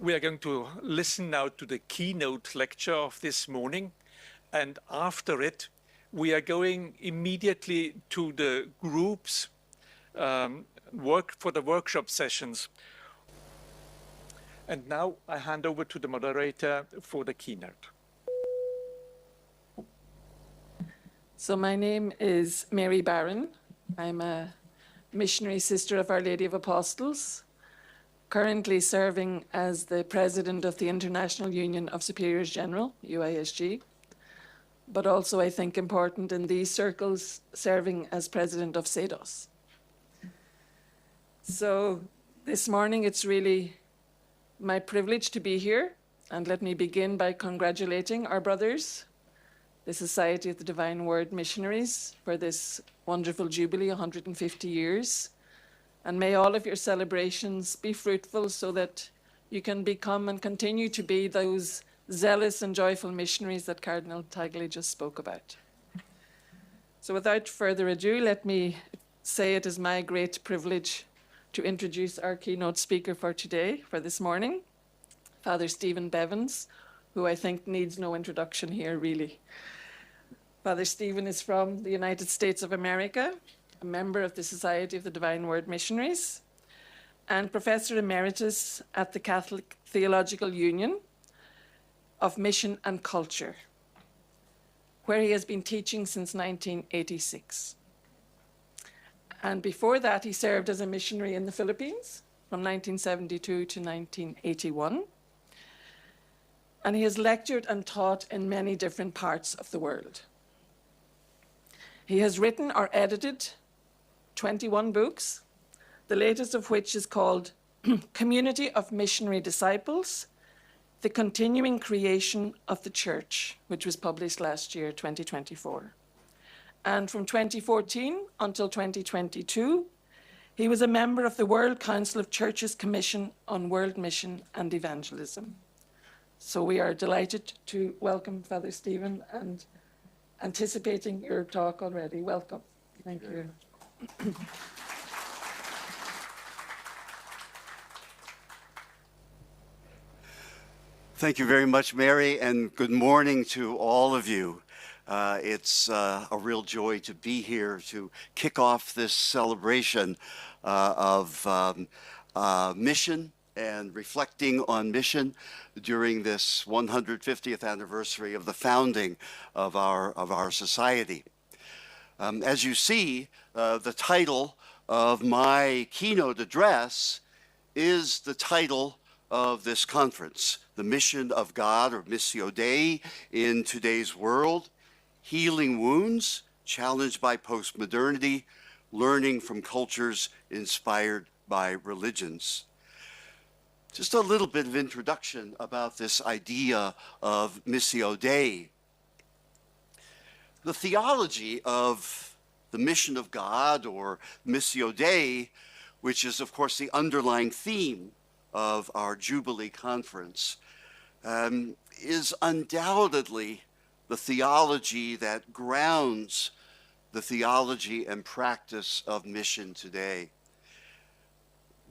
We are going to listen now to the keynote lecture of this morning, and after it, we are going immediately to the groups for the workshop sessions. And now I hand over to the moderator for the keynote. So my name is Mary Barron. I'm a missionary sister of Our Lady of Apostles, currently serving as the president of the International Union of Superiors General, UISG, but also, I think, important in these circles, serving as president of SEDOS. So this morning, it's really my privilege to be here, and let me begin by congratulating our brothers, the Society of the Divine Word Missionaries, for this wonderful jubilee, 150 years. And may all of your celebrations be fruitful so that you can become and continue to be those zealous and joyful missionaries that Cardinal Tagle just spoke about. So without further ado, let me say it is my great privilege to introduce our keynote speaker for today, for this morning, Father Stephen Bevans, who I think needs no introduction here, really. Father Stephen is from the United States of America, a member of the Society of the Divine Word Missionaries, and Professor Emeritus at the Catholic Theological Union of Mission and Culture, where he has been teaching since 1986. And before that, he served as a missionary in the Philippines from 1972 to 1981. And he has lectured and taught in many different parts of the world. He has written or edited 21 books, the latest of which is called Community of Missionary Disciples, The Continuing Creation of the Church, which was published last year, 2024. And from 2014 until 2022, he was a member of the World Council of Churches Commission on World Mission and Evangelism. So we are delighted to welcome Father Stephen and anticipating your talk already. Welcome. Thank you. Thank you very much, Mary, and good morning to all of you. It's a real joy to be here to kick off this celebration of mission and reflecting on mission during this 150th anniversary of the founding of our society. As you see, the title of my keynote address is the title of this conference, The Mission of God, or Missio Dei, in Today's World, Healing Wounds, Challenged by Postmodernity, Learning from Cultures Inspired by Religions. Just a little bit of introduction about this idea of Missio Dei. The theology of the mission of God, or Missio Dei, which is, of course, the underlying theme of our Jubilee Conference, is undoubtedly the theology that grounds the theology and practice of mission today.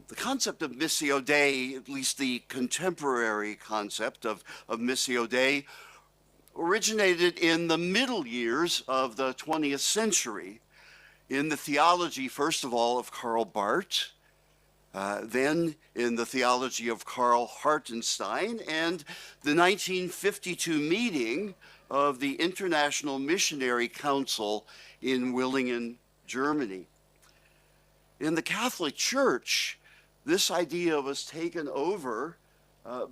The concept of Missio Dei, at least the contemporary concept of Missio Dei, originated in the middle years of the 20th century in the theology, first of all, of Karl Barth, then in the theology of Karl Hartenstein, and the 1952 meeting of the International Missionary Council in Willingen, Germany. In the Catholic Church, this idea was taken over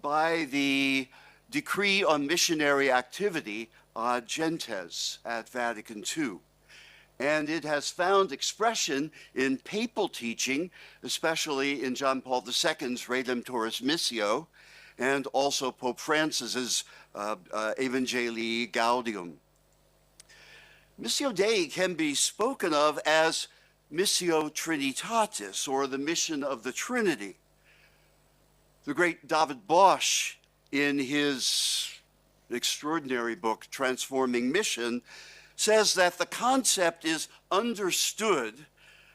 by the Decree on Missionary Activity Ad Gentes at Vatican II. And it has found expression in papal teaching, especially in John Paul II's Redemptoris Missio, and also Pope Francis's Evangelii Gaudium. Missio Dei can be spoken of as Missio Trinitatis, or the mission of the Trinity. The great David Bosch, in his extraordinary book, Transforming Mission, says that the concept is understood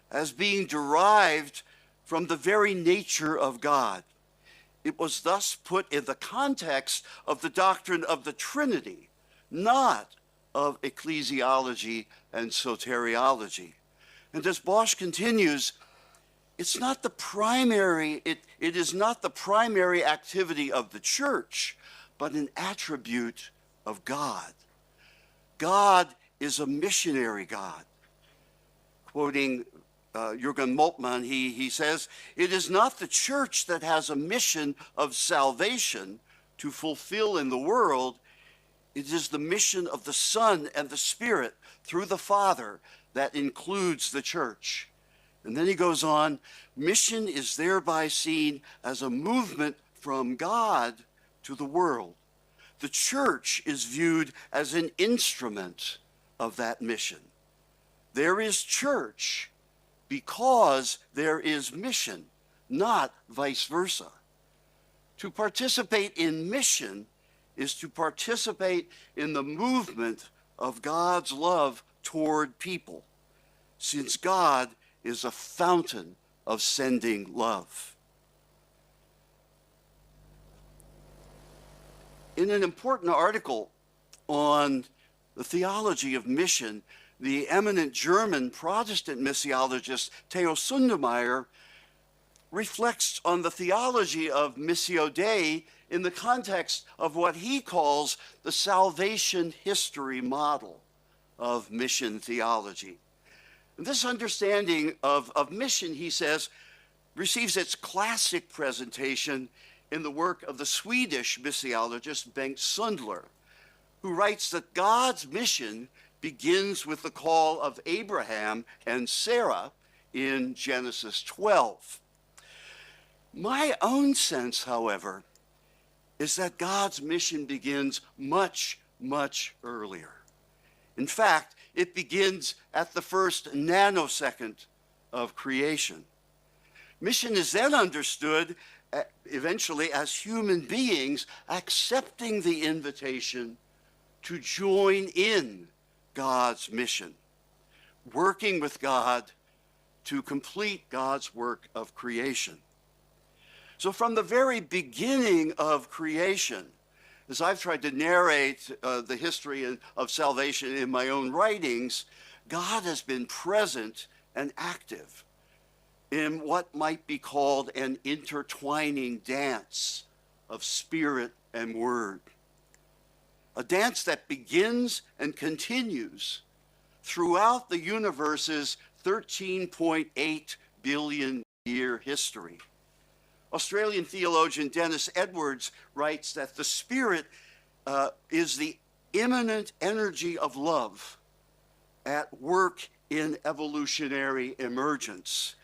as being derived from the very nature of God. It was thus put in the context of the doctrine of the Trinity, not of ecclesiology and soteriology. And as Bosch continues, it is not the primary activity of the church, but an attribute of God. God is a missionary God. Quoting Jürgen Moltmann, he says, "It is not the church that has a mission of salvation to fulfill in the world. It is the mission of the Son and the Spirit through the Father that includes the church." And then he goes on, mission is thereby seen as a movement from God to the world. The church is viewed as an instrument of that mission. There is church because there is mission, not vice versa. To participate in mission is to participate in the movement of God's love toward people, since God is a fountain of sending love. In an important article on the theology of mission, the eminent German Protestant missiologist Theo Sundermeier reflects on the theology of Missio Dei in the context of what he calls the salvation history model of mission theology. And this understanding of mission, he says, receives its classic presentation in the work of the Swedish missiologist Bengt Sundler, who writes that God's mission begins with the call of Abraham and Sarah in Genesis 12. My own sense, however, is that God's mission begins much, much earlier. In fact, it begins at the first nanosecond of creation. Mission is then understood eventually as human beings accepting the invitation to join in God's mission, working with God to complete God's work of creation. So from the very beginning of creation, as I've tried to narrate the history of salvation in my own writings, God has been present and active in what might be called an intertwining dance of spirit and word. A dance that begins and continues throughout the universe's 13.8 billion year history. Australian theologian Dennis Edwards writes that the Spirit is the immanent energy of love at work in evolutionary emergence.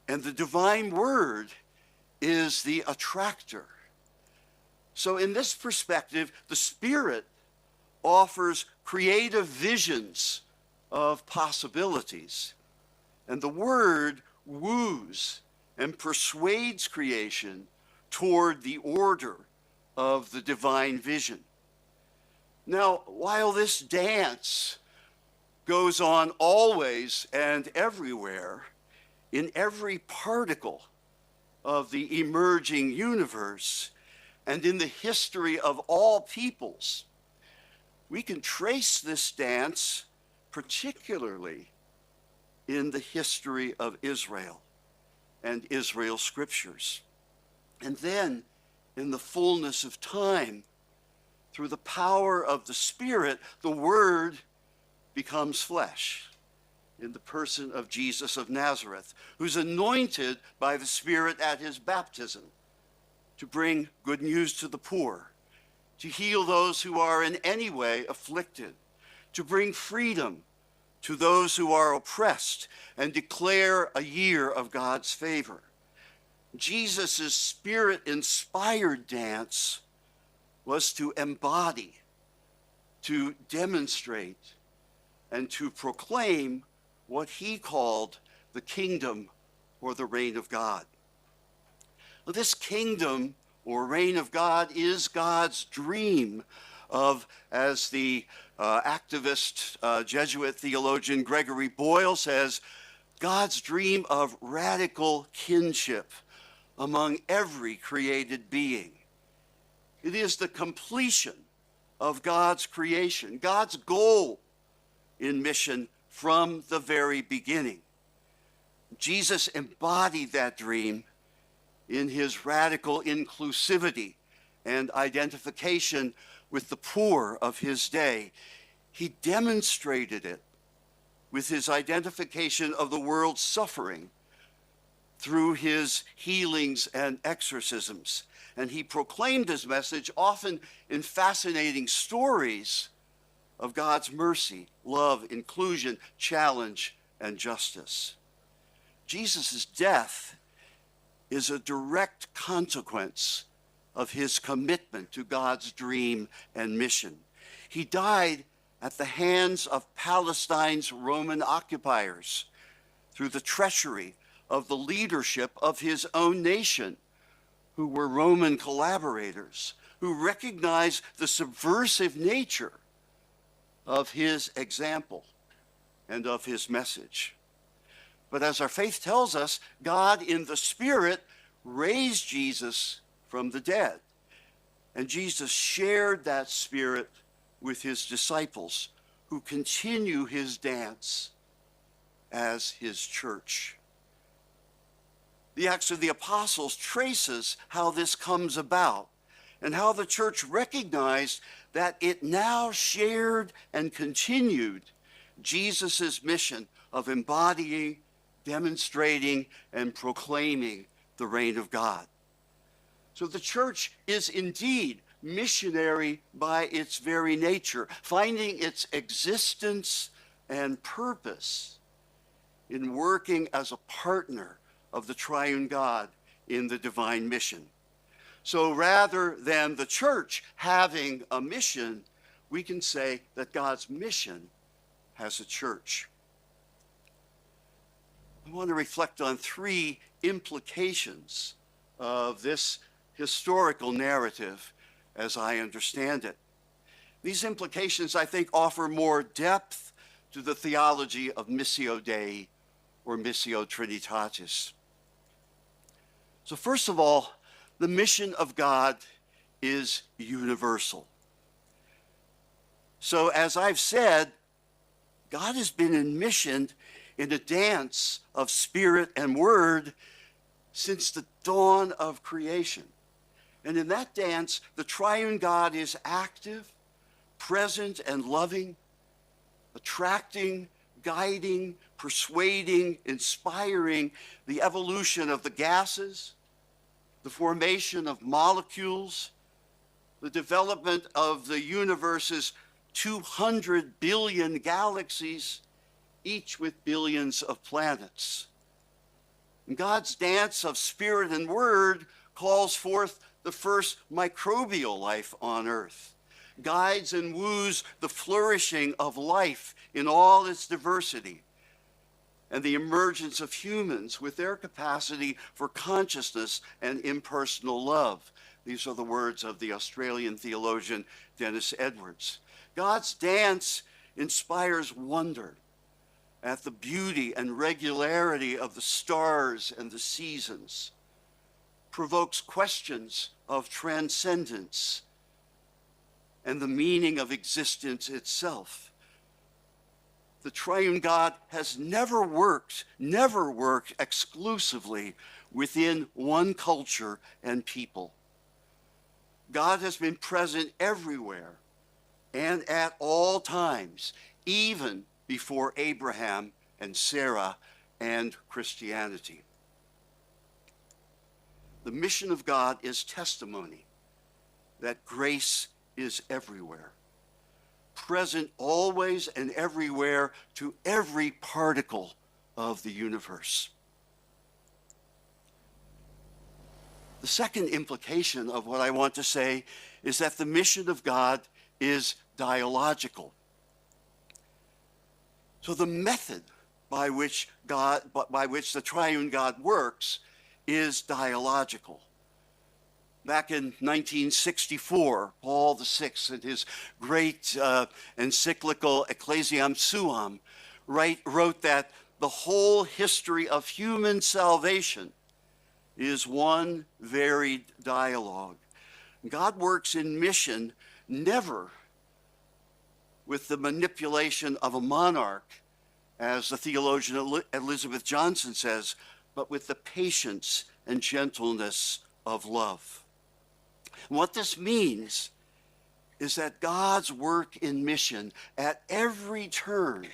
And the divine word is the attractor. So in this perspective, the Spirit offers creative visions of possibilities. And the word woos and persuades creation toward the order of the divine vision. Now, while this dance goes on always and everywhere, in every particle of the emerging universe and in the history of all peoples, we can trace this dance particularly in the history of Israel and Israel's scriptures. And then, in the fullness of time, through the power of the Spirit, the Word becomes flesh in the person of Jesus of Nazareth, who's anointed by the Spirit at his baptism to bring good news to the poor, to heal those who are in any way afflicted, to bring freedom to those who are oppressed, and declare a year of God's favor. Jesus' Spirit-inspired dance was to embody, to demonstrate, and to proclaim what he called the kingdom or the reign of God. Well, this kingdom or reign of God is God's dream of, as the activist Jesuit theologian Gregory Boyle says, God's dream of radical kinship, among every created being. It is the completion of God's creation, God's goal in mission from the very beginning. Jesus embodied that dream in his radical inclusivity and identification with the poor of his day. He demonstrated it with his identification of the world's suffering through his healings and exorcisms. And he proclaimed his message often in fascinating stories of God's mercy, love, inclusion, challenge, and justice. Jesus' death is a direct consequence of his commitment to God's dream and mission. He died at the hands of Palestine's Roman occupiers through the treachery of the leadership of his own nation, who were Roman collaborators, who recognized the subversive nature of his example and of his message. But as our faith tells us, God in the Spirit raised Jesus from the dead. And Jesus shared that Spirit with his disciples, who continue his dance as his church. The Acts of the Apostles traces how this comes about and how the church recognized that it now shared and continued Jesus' mission of embodying, demonstrating, and proclaiming the reign of God. So the church is indeed missionary by its very nature, finding its existence and purpose in working as a partner of the triune God in the divine mission. So rather than the church having a mission, we can say that God's mission has a church. I want to reflect on three implications of this historical narrative as I understand it. These implications, I think, offer more depth to the theology of Missio Dei or Missio Trinitatis. So first of all, the mission of God is universal. So as I've said, God has been in mission in a dance of spirit and word since the dawn of creation. And in that dance, the triune God is active, present, and loving, attracting, guiding, persuading, inspiring the evolution of the gases, the formation of molecules, the development of the universe's 200 billion galaxies, each with billions of planets. And God's dance of spirit and word calls forth the first microbial life on Earth, guides and woos the flourishing of life in all its diversity, and the emergence of humans with their capacity for consciousness and impersonal love. These are the words of the Australian theologian Dennis Edwards. God's dance inspires wonder at the beauty and regularity of the stars and the seasons, provokes questions of transcendence and the meaning of existence itself. The triune God has never worked exclusively within one culture and people. God has been present everywhere and at all times, even before Abraham and Sarah and Christianity. The mission of God is testimony that grace is everywhere, present always and everywhere to every particle of the universe. The second implication of what I want to say is that the mission of God is dialogical. So the method by which the triune God works is dialogical. Back in 1964, Paul VI, in his great encyclical Ecclesiam Suam, wrote that the whole history of human salvation is one varied dialogue. God works in mission never with the manipulation of a monarch, as the theologian Elizabeth Johnson says, but with the patience and gentleness of love. And what this means is that God's work in mission at every turn,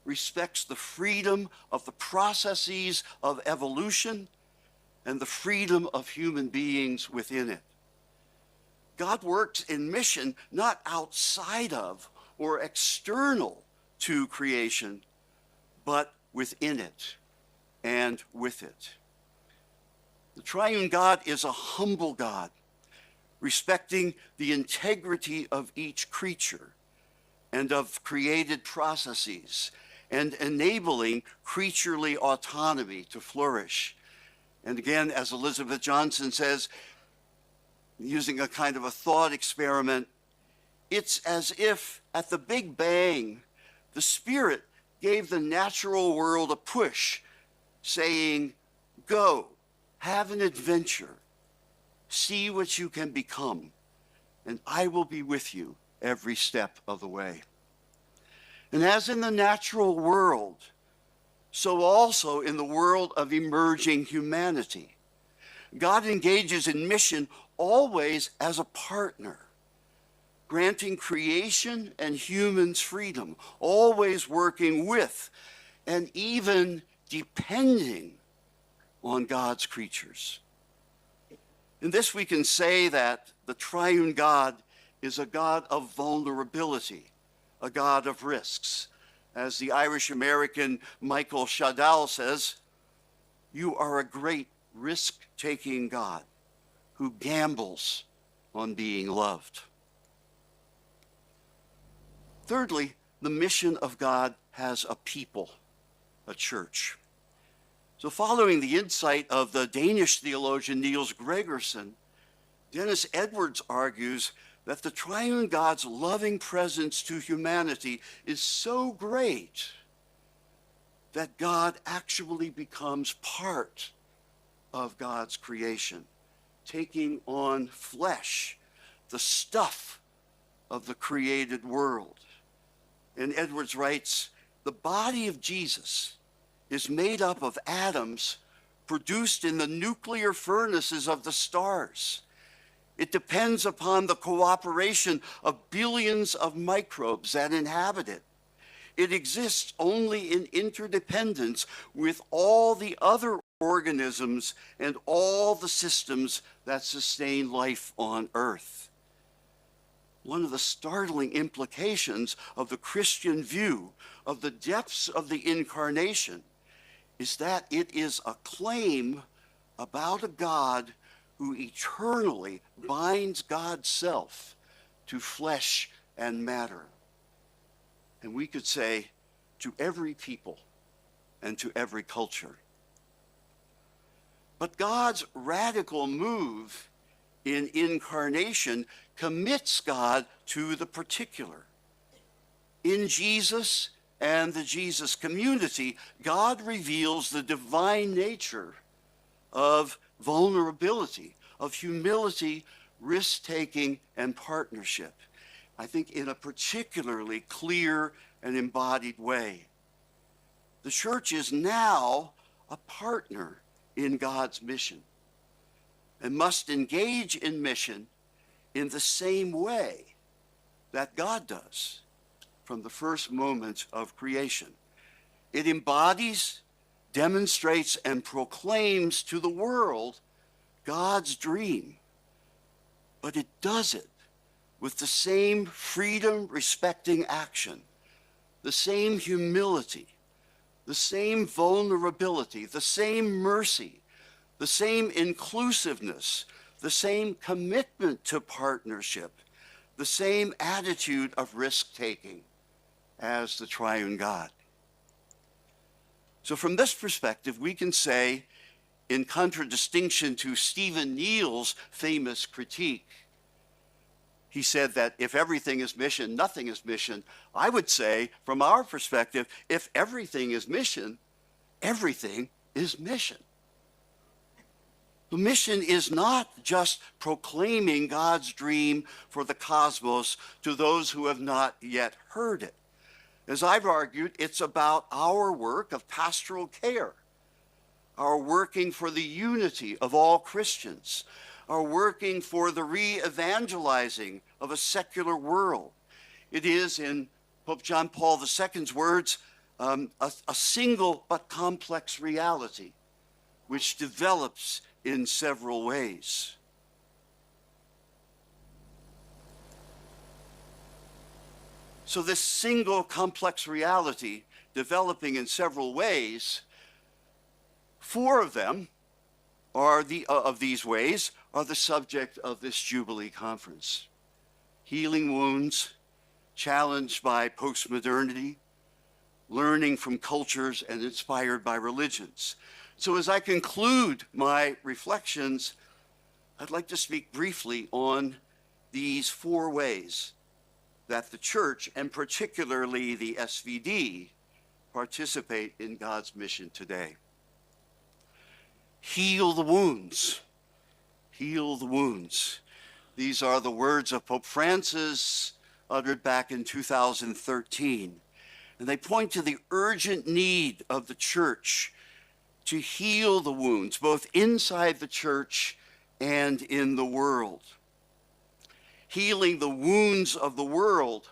respects the freedom of the processes of evolution and the freedom of human beings within it. God works in mission not outside of or external to creation, but within it and with it. The triune God is a humble God, respecting the integrity of each creature and of created processes, and enabling creaturely autonomy to flourish. And again, as Elizabeth Johnson says, using a kind of a thought experiment, it's as if at the Big Bang, the Spirit gave the natural world a push, saying, go, have an adventure, see what you can become, and I will be with you every step of the way. And as in the natural world, so also in the world of emerging humanity, God engages in mission always as a partner, granting creation and humans freedom, always working with and even depending on God's creatures. In this, we can say that the triune God is a God of vulnerability, a God of risks. As the Irish-American Michael Shadal says, you are a great risk-taking God who gambles on being loved. Thirdly, the mission of God has a people, a church. So following the insight of the Danish theologian Niels Gregersen, Dennis Edwards argues that the triune God's loving presence to humanity is so great that God actually becomes part of God's creation, taking on flesh, the stuff of the created world. And Edwards writes, the body of Jesus is made up of atoms produced in the nuclear furnaces of the stars. It depends upon the cooperation of billions of microbes that inhabit it. It exists only in interdependence with all the other organisms and all the systems that sustain life on Earth. One of the startling implications of the Christian view of the depths of the incarnation is that it is a claim about a God who eternally binds God's self to flesh and matter. And we could say, to every people and to every culture. But God's radical move in incarnation commits God to the particular. In Jesus and the Jesus community, God reveals the divine nature of vulnerability, of humility, risk-taking, and partnership. I think in a particularly clear and embodied way. The church is now a partner in God's mission and must engage in mission in the same way that God does from the first moment of creation. It embodies, demonstrates, and proclaims to the world God's dream, but it does it with the same freedom-respecting action, the same humility, the same vulnerability, the same mercy, the same inclusiveness, the same commitment to partnership, the same attitude of risk-taking as the triune God. So from this perspective, we can say, in contradistinction to Stephen Neal's famous critique, he said that if everything is mission, nothing is mission. I would say, from our perspective, if everything is mission, everything is mission. The mission is not just proclaiming God's dream for the cosmos to those who have not yet heard it. As I've argued, it's about our work of pastoral care, our working for the unity of all Christians, our working for the re-evangelizing of a secular world. It is, in Pope John Paul II's words, a single but complex reality which develops in several ways. So this single complex reality developing in several ways, four of them of these ways are the subject of this Jubilee Conference. Healing wounds, challenged by postmodernity, learning from cultures and inspired by religions. So as I conclude my reflections, I'd like to speak briefly on these four ways that the church, and particularly the SVD, participate in God's mission today. Heal the wounds. Heal the wounds. These are the words of Pope Francis uttered back in 2013. And they point to the urgent need of the church to heal the wounds, both inside the church and in the world. Healing the wounds of the world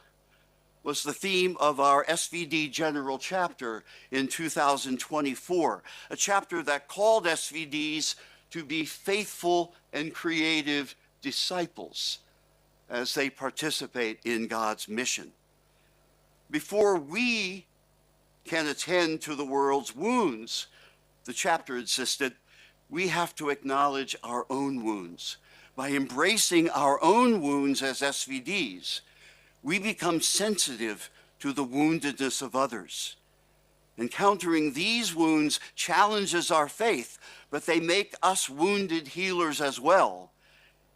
was the theme of our SVD General Chapter in 2024, a chapter that called SVDs to be faithful and creative disciples as they participate in God's mission. Before we can attend to the world's wounds, the chapter insisted, we have to acknowledge our own wounds. By embracing our own wounds as SVDs, we become sensitive to the woundedness of others. Encountering these wounds challenges our faith, but they make us wounded healers as well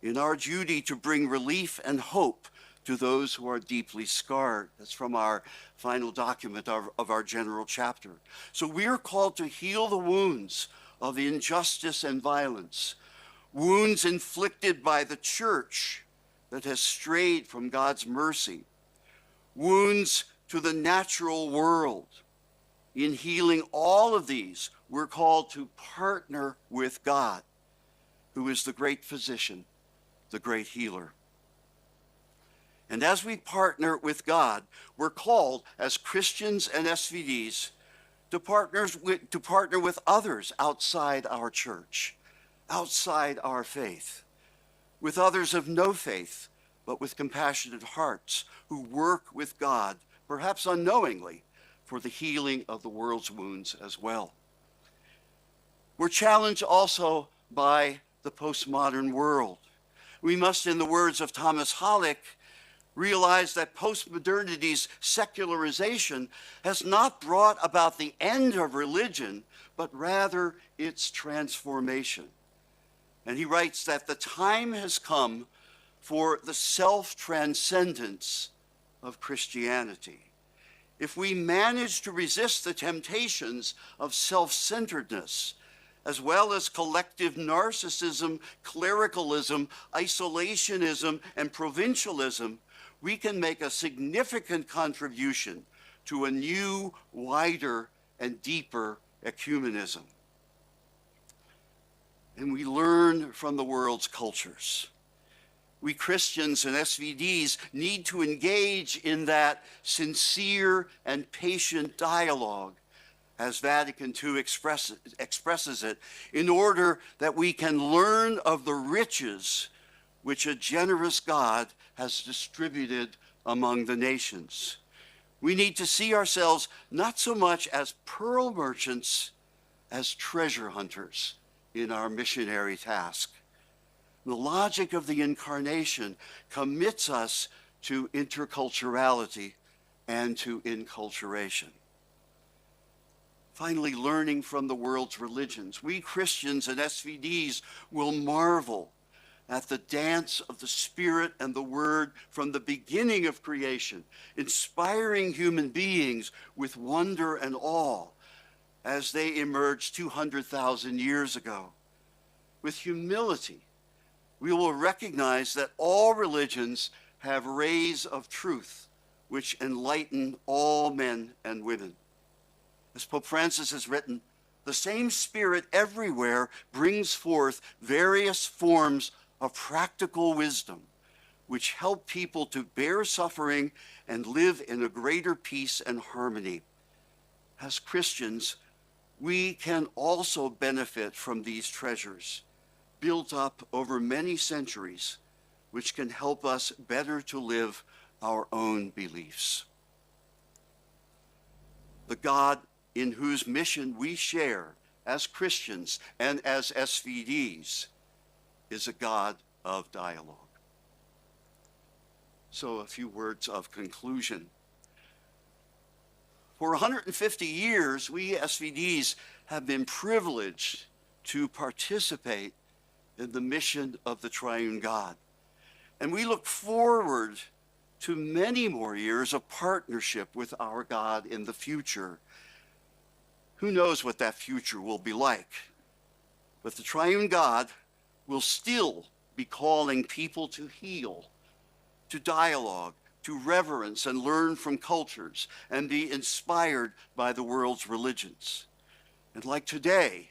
in our duty to bring relief and hope to those who are deeply scarred. That's from our final document of our general chapter. So we are called to heal the wounds of injustice and violence, wounds inflicted by the church that has strayed from God's mercy, wounds to the natural world. In healing all of these, we're called to partner with God, who is the great physician, the great healer. And as we partner with God, we're called as Christians and SVDs to partner with others outside our church, outside our faith, with others of no faith, but with compassionate hearts who work with God, perhaps unknowingly, for the healing of the world's wounds as well. We're challenged also by the postmodern world. We must, in the words of Thomas Halleck, realize that postmodernity's secularization has not brought about the end of religion, but rather its transformation. And he writes that the time has come for the self-transcendence of Christianity. If we manage to resist the temptations of self-centeredness, as well as collective narcissism, clericalism, isolationism, and provincialism, we can make a significant contribution to a new, wider, and deeper ecumenism. And we learn from the world's cultures. We Christians and SVDs need to engage in that sincere and patient dialogue, as Vatican II expresses it, in order that we can learn of the riches which a generous God has distributed among the nations. We need to see ourselves not so much as pearl merchants as treasure hunters in our missionary task. The logic of the incarnation commits us to interculturality and to inculturation. Finally, learning from the world's religions, we Christians and SVDs will marvel at the dance of the Spirit and the Word from the beginning of creation, inspiring human beings with wonder and awe, as they emerged 200,000 years ago. With humility, we will recognize that all religions have rays of truth which enlighten all men and women. As Pope Francis has written, the same Spirit everywhere brings forth various forms of practical wisdom which help people to bear suffering and live in a greater peace and harmony. As Christians, we can also benefit from these treasures built up over many centuries, which can help us better to live our own beliefs. The God in whose mission we share as Christians and as SVDs is a God of dialogue. So a few words of conclusion. For 150 years, we SVDs have been privileged to participate in the mission of the triune God. And we look forward to many more years of partnership with our God in the future. Who knows what that future will be like? But the triune God will still be calling people to heal, to dialogue, to reverence and learn from cultures, and be inspired by the world's religions. And like today,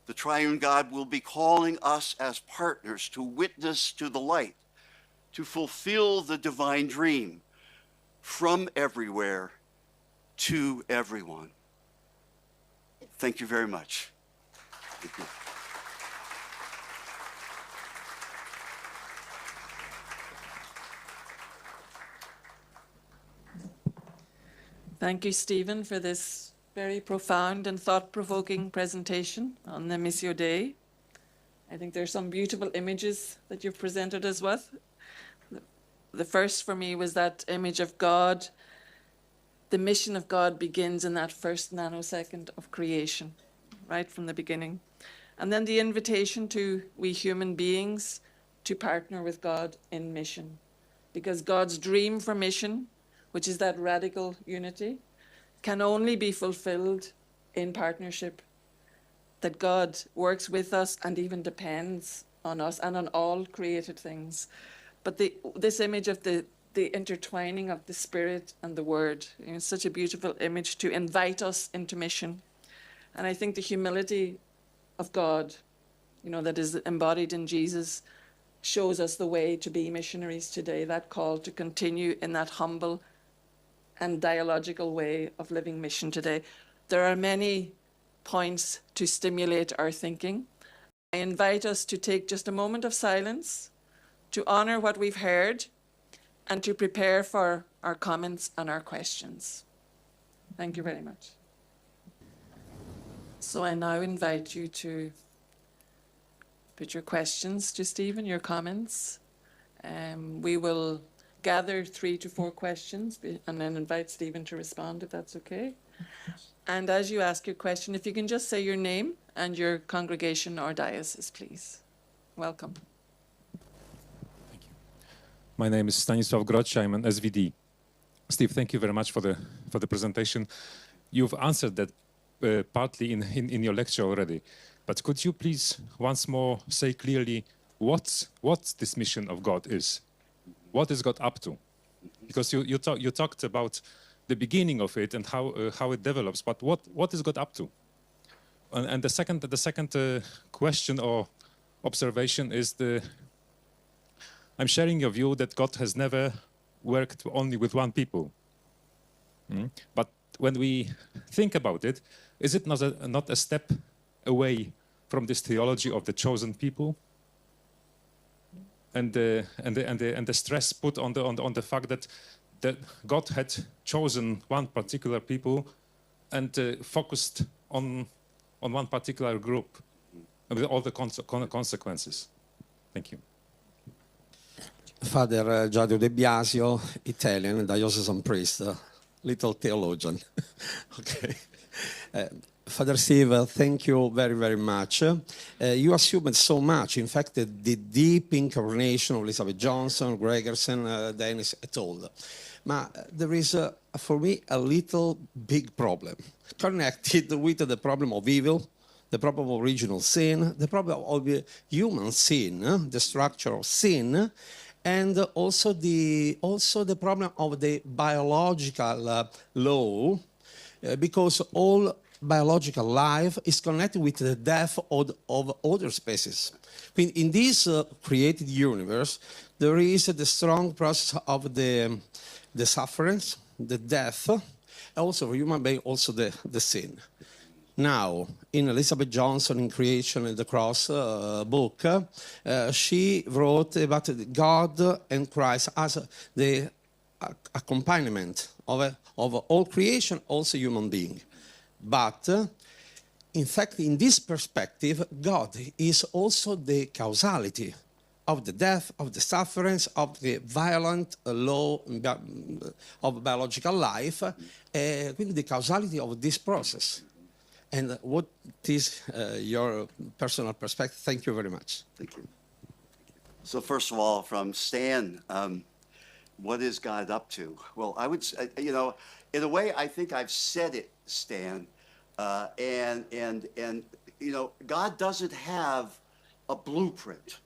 the triune God will be calling us as partners to witness to the light, to fulfill the divine dream from everywhere to everyone. Thank you very much. Thank you. Thank you, Stephen, for this very profound and thought-provoking presentation on the Missio Dei. I think there's some beautiful images that you've presented us with. The first for me was that image of God. The mission of God begins in that first nanosecond of creation, right from the beginning. And then the invitation to we human beings to partner with God in mission. Because God's dream for mission, which is that radical unity, can only be fulfilled in partnership. That God works with us and even depends on us and on all created things. But this image of the intertwining of the Spirit and the Word, it's such a beautiful image to invite us into mission. And I think the humility of God, that is embodied in Jesus, shows us the way to be missionaries today, that call to continue in that humble and dialogical way of living mission today. There are many points to stimulate our thinking. I invite us to take just a moment of silence, to honor what we've heard, and to prepare for our comments and our questions. Thank you very much. So I now invite you to put your questions to Stephen, your comments. We will gather 3 to 4 questions and then invite Stephen to respond, if that's okay. And as you ask your question, if you can just say your name and your congregation or diocese, please. Welcome. Thank you. My name is Stanisław Groć. I'm an SVD. Steve, thank you very much for the presentation. You've answered that partly in your lecture already, but could you please once more say clearly what this mission of God is? What is God up to? Because you talked about the beginning of it and how it develops, but what is God up to? And the second question or observation is I'm sharing your view that God has never worked only with one people. But when we think about it, is it not a step away from this theology of the chosen people? And the stress put on the fact that God had chosen one particular people and focused on one particular group with all the consequences. Thank you. Father Giadio De Biasio, Italian, diocesan priest, little theologian. Okay. Father Steve, thank you very, very much. You assumed so much. In fact, the deep incarnation of Elizabeth Johnson, Gregerson, Dennis, et al. There is, for me, a little big problem connected with the problem of evil, the problem of original sin, the problem of human sin, the structure of sin, and also the problem of the biological law, because all biological life is connected with the death of other species. In this created universe, there is the strong process of the sufferings, the death, also for human being, also the sin. Now, in Elizabeth Johnson, in Creation and the Cross book, she wrote about God and Christ as the accompaniment of all creation, also human being. But, in fact, in this perspective, God is also the causality of the death, of the sufferings, of the violent law of biological life, with the causality of this process. And what is your personal perspective? Thank you very much. Thank you. So first of all, from Stan, what is God up to? Well, I would say, in a way, I think I've said it, Stan, and God doesn't have a blueprint.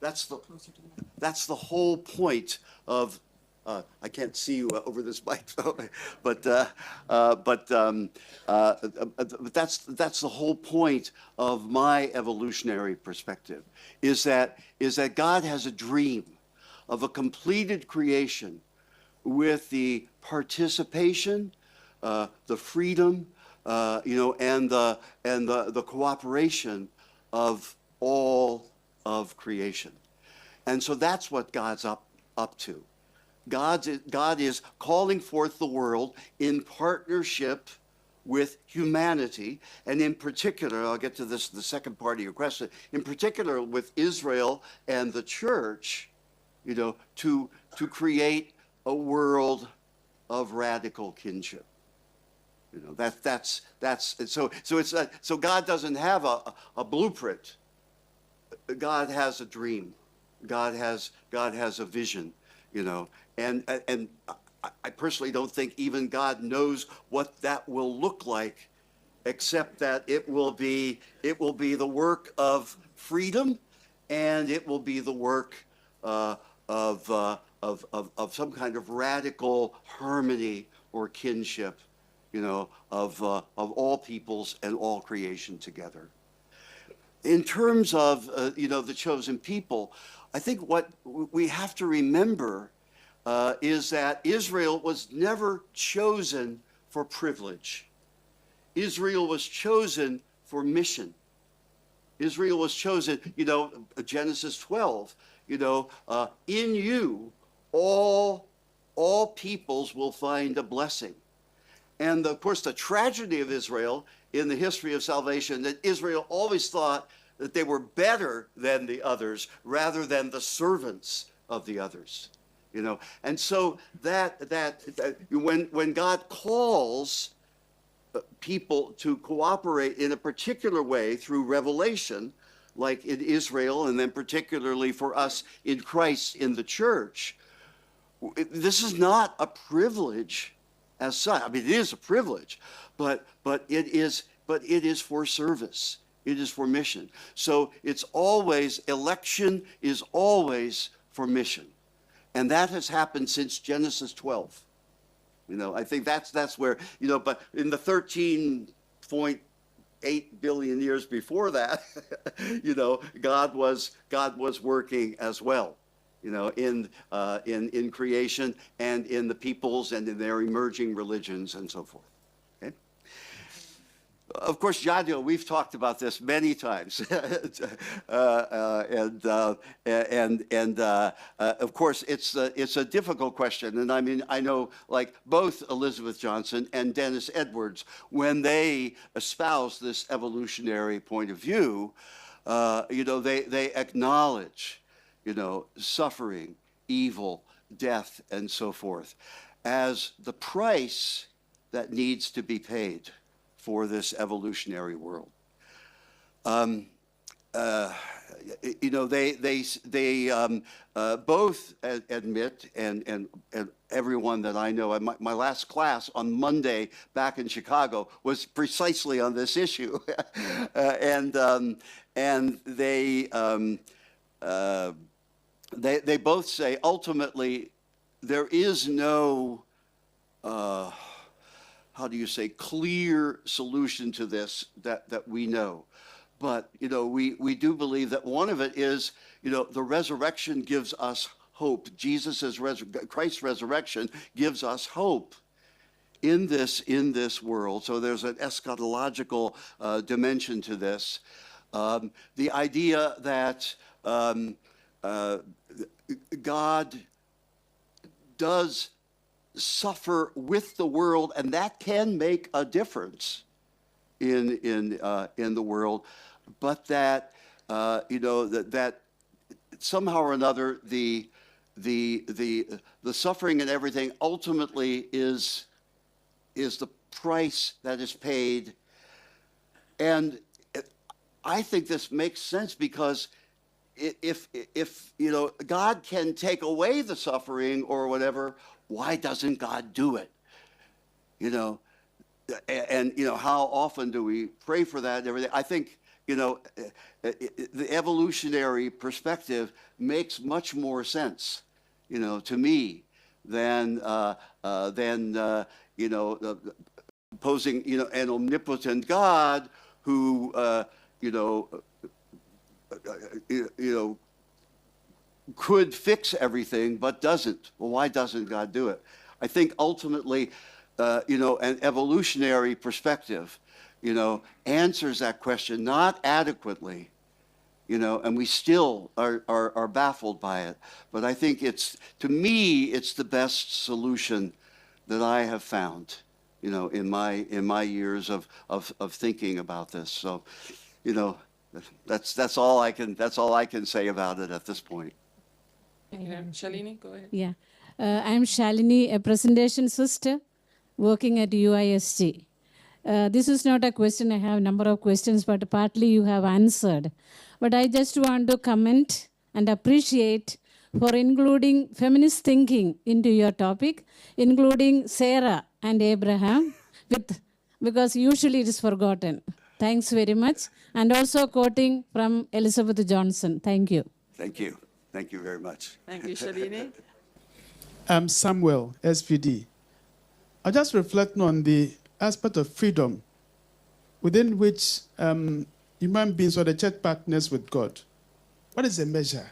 That's the whole point of. I can't see you over this mic, but that's the whole point of my evolutionary perspective. Is that God has a dream of a completed creation with the participation, the freedom, and the cooperation of all of creation, and so that's what God's up to. God is calling forth the world in partnership with humanity, and in particular, I'll get to this, the second part of your question, in particular with Israel and the church, to create a world of radical kinship. So God doesn't have a blueprint. God has a dream. God has a vision, And I personally don't think even God knows what that will look like, except that it will be the work of freedom, and it will be the work of some kind of radical harmony or kinship, of all peoples and all creation together. In terms of the chosen people, I think what we have to remember is that Israel was never chosen for privilege. Israel was chosen for mission. Israel was chosen, Genesis 12, in you all peoples will find a blessing. And of course, the tragedy of Israel in the history of salvation, that Israel always thought that they were better than the others rather than the servants of the others. And so that when God calls people to cooperate in a particular way through revelation, like in Israel, and then particularly for us in Christ in the church, this is not a privilege as such. I mean, it is a privilege, but it is for service. It is for mission. So it's always, election is always for mission. And that has happened since Genesis 12. I think that's where, but in the 13.8 billion years before that, God was working as well, in creation and in the peoples and in their emerging religions and so forth. Okay? Of course, Gianni, we've talked about this many times, of course, it's a difficult question. And I mean, I know, like both Elizabeth Johnson and Dennis Edwards, when they espouse this evolutionary point of view, they acknowledge, suffering, evil, death, and so forth, as the price that needs to be paid for this evolutionary world. you know, they both admit, and everyone that I know, my last class on Monday back in Chicago was precisely on this issue, and they both say ultimately there is no how do you say, clear solution to this that we know. But, you know, we do believe that one of it is, you know, the resurrection gives us hope. Christ's resurrection gives us hope in this world. So there's an eschatological dimension to this. The idea that God does suffer with the world, and that can make a difference in the world, but that you know, that somehow or another the suffering and everything ultimately is the price that is paid. And I think this makes sense, because if you know, God can take away the suffering or whatever, why doesn't God do it? You know, and you know, how often do we pray for that and everything? I think, you know, the evolutionary perspective makes much more sense, you know, to me than you know, posing, you know, an omnipotent God who you know, could fix everything but doesn't. Well, why doesn't God do it? I think ultimately, you know, an evolutionary perspective, you know, answers that question, not adequately, you know, and we still are baffled by it. But I think to me, it's the best solution that I have found, you know, in my years of thinking about this. So, you know, that's all I can say about it at this point. Shalini, go ahead. Yeah. I'm Shalini, a presentation sister working at UISG. This is not a question. I have a number of questions, but partly you have answered. But I just want to comment and appreciate for including feminist thinking into your topic, including Sarah and Abraham, because usually it is forgotten. Thanks very much. And also quoting from Elizabeth Johnson. Thank you. Thank you. Thank you very much. Thank you, Shalini. I'm Samuel, SVD. I just reflect on the aspect of freedom within which human beings or the church partners with God. What is the measure?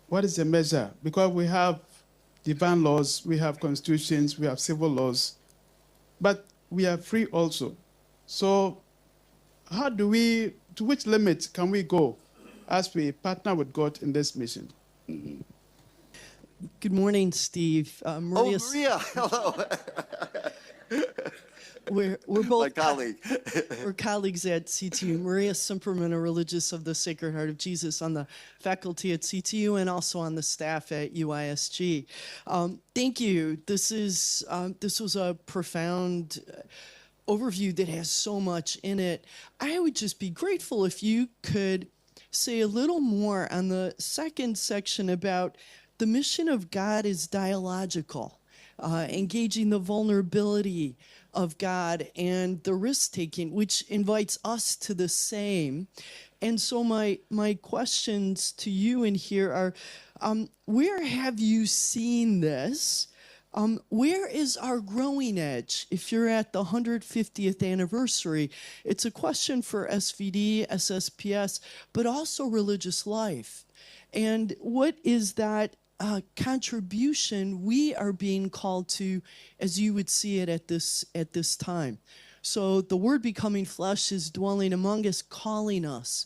What is the measure? Because we have divine laws, we have constitutions, we have civil laws, but we are free also. So how do we, to which limit can we go as we partner with God in this mission? Mm-hmm. Good morning, Steve. Maria, Oh, Maria, hello. we're both my colleague. we're colleagues at CTU. Maria Simperman, a religious of the Sacred Heart of Jesus, on the faculty at CTU and also on the staff at UISG. Thank you. This was a profound overview that has so much in it. I would just be grateful if you could say a little more on the second section about the mission of God is dialogical, engaging the vulnerability of God and the risk-taking, which invites us to the same. And so my questions to you in here are, where have you seen this? Where is our growing edge? If you're at the 150th anniversary, it's a question for SVD, SSPS, but also religious life. And what is that contribution we are being called to, as you would see it at this time? So the Word becoming flesh is dwelling among us, calling us.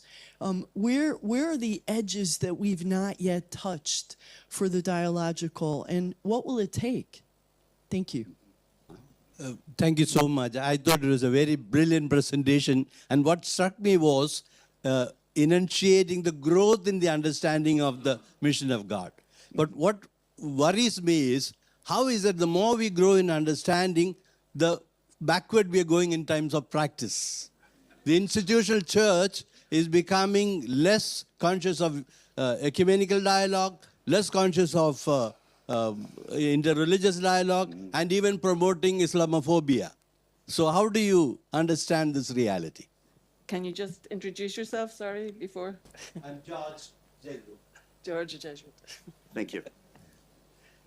Where are the edges that we've not yet touched for the dialogical, and what will it take? Thank you. Thank you so much. I thought it was a very brilliant presentation, and what struck me was enunciating the growth in the understanding of the mission of God. But what worries me is, how is it the more we grow in understanding, the backward we are going in terms of practice? The institutional church is becoming less conscious of ecumenical dialogue, less conscious of interreligious dialogue, and even promoting Islamophobia. So how do you understand this reality? Can you just introduce yourself, sorry, before? I'm George Jesuit. George Jesuit. Thank you.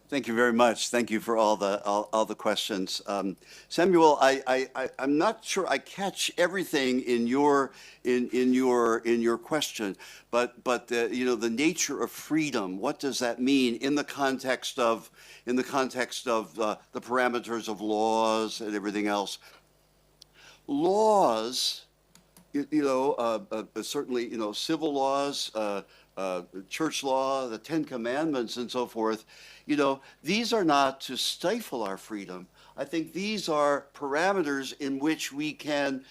Thank you very much. Thank you for all the questions. Samuel, I'm not sure I catch everything in your question, but you know, the nature of freedom. What does that mean in the context of the parameters of laws and everything else? Laws, certainly, civil laws, church law, the Ten Commandments, and so forth. These are not to stifle our freedom. I think these are parameters in which we can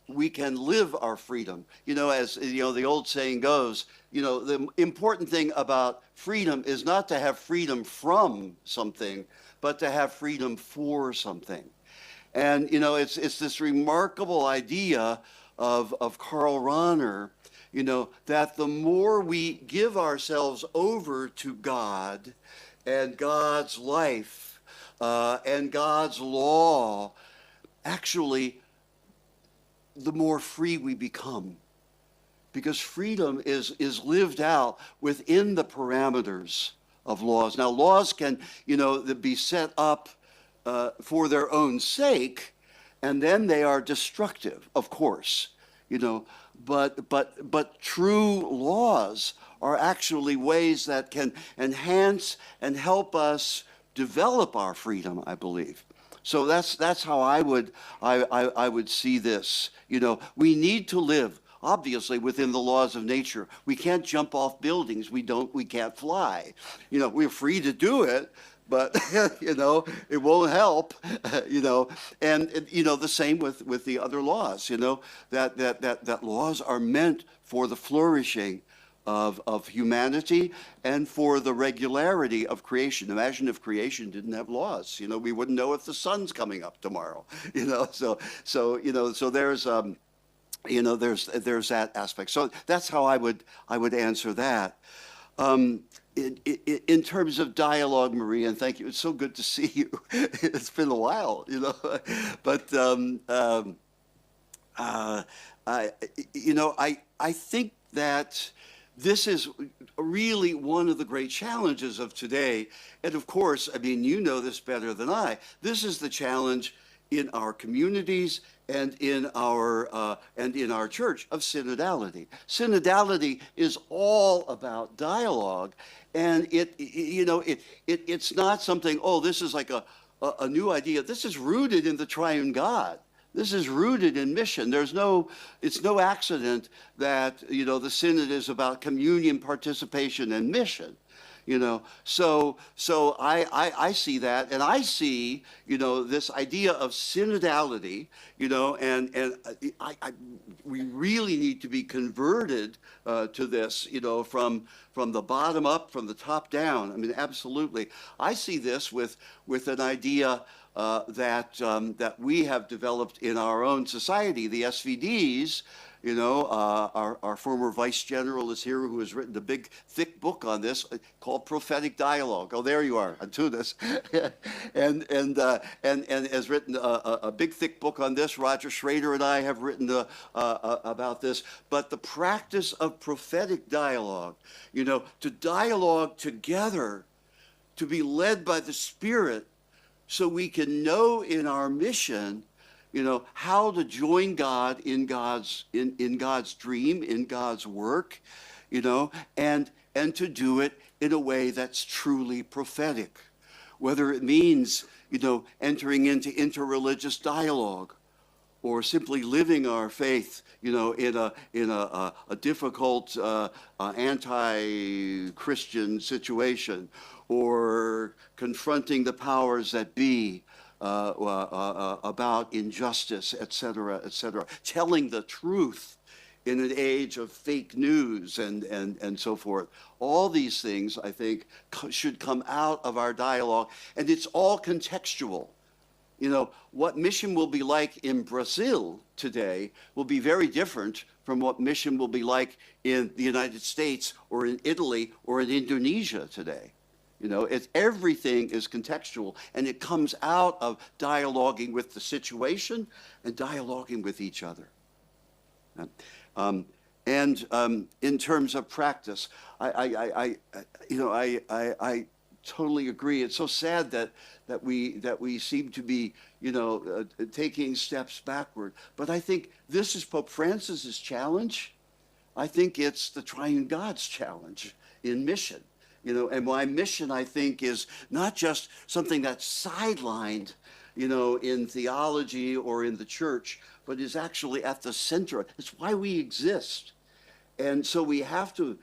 live our freedom. As the old saying goes, the important thing about freedom is not to have freedom from something, but to have freedom for something. And it's this remarkable idea of Karl Rahner, that the more we give ourselves over to God and God's life and God's law, actually, the more free we become. Because freedom is lived out within the parameters of laws. Now, laws can, be set up for their own sake, and then they are destructive, of course, but true laws are actually ways that can enhance and help us develop our freedom, I believe. So that's how I would see this. We need to live, obviously, within the laws of nature. We can't jump off buildings. We can't fly. We're free to do it, but it won't help. And the same with the other laws. That laws are meant for the flourishing of humanity and for the regularity of creation. Imagine if creation didn't have laws. We wouldn't know if the sun's coming up tomorrow. So there's there's that aspect. So that's how I would answer that. In terms of dialogue, Maria, and thank you. It's so good to see you. It's been a while, but I think that this is really one of the great challenges of today. And of course, I mean, you know this better than I. This is the challenge in our communities and in our church of synodality. Synodality is all about dialogue, and it's not something, oh, this is like a new idea. This is rooted in the triune God. This is rooted in mission. It's no accident that, the synod is about communion, participation, and mission. So I see that, and I see, this idea of synodality, and we really need to be converted to this, from the bottom up, from the top down. I mean, absolutely. I see this with an idea that we have developed in our own society, the SVDs. Our former vice general is here, who has written a big, thick book on this called Prophetic Dialogue. Oh, there you are, Antunes, and has written a big, thick book on this. Roger Schrader and I have written about this. But the practice of prophetic dialogue, to dialogue together, to be led by the Spirit, so we can know in our mission, how to join God in God's dream, in God's work, and to do it in a way that's truly prophetic. Whether it means, entering into interreligious dialogue, or simply living our faith, in a difficult anti-Christian situation, or confronting the powers that be about injustice, et cetera, telling the truth in an age of fake news and so forth. All these things, I think, should come out of our dialogue, and it's all contextual. You know, what mission will be like in Brazil today will be very different from what mission will be like in the United States or in Italy or in Indonesia today. You know, everything is contextual, and it comes out of dialoguing with the situation and dialoguing with each other. In terms of practice, I totally agree. It's so sad that we seem to be, you know, taking steps backward. But I think this is Pope Francis's challenge. I think it's the Triune God's challenge in mission. You know, and my mission, I think, is not just something that's sidelined, you know, in theology or in the church, but is actually at the center. It's why we exist. And so we have to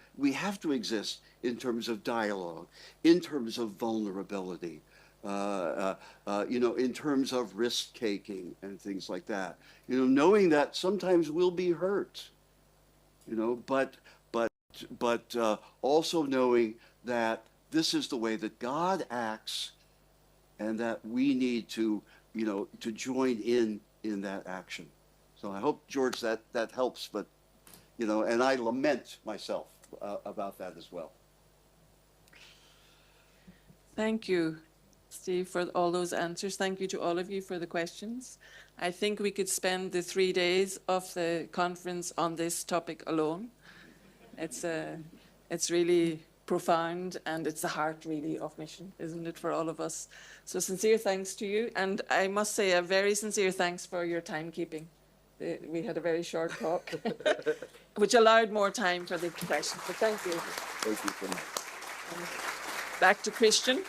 exist in terms of dialogue, in terms of vulnerability, you know, in terms of risk-taking and things like that. You know, knowing that sometimes we'll be hurt, you know, but also knowing that this is the way that God acts, and that we need to, you know, to join in that action. So I hope, George, that helps. But, you know, and I lament myself about that as well. Thank you, Steve, for all those answers. Thank you to all of you for the questions. I think we could spend the 3 days of the conference on this topic alone. It's really profound, and it's the heart, really, of mission, isn't it, for all of us? So sincere thanks to you, and I must say a very sincere thanks for your timekeeping. We had a very short talk, which allowed more time for the questions, but thank you. Thank you so much. Back to Christian.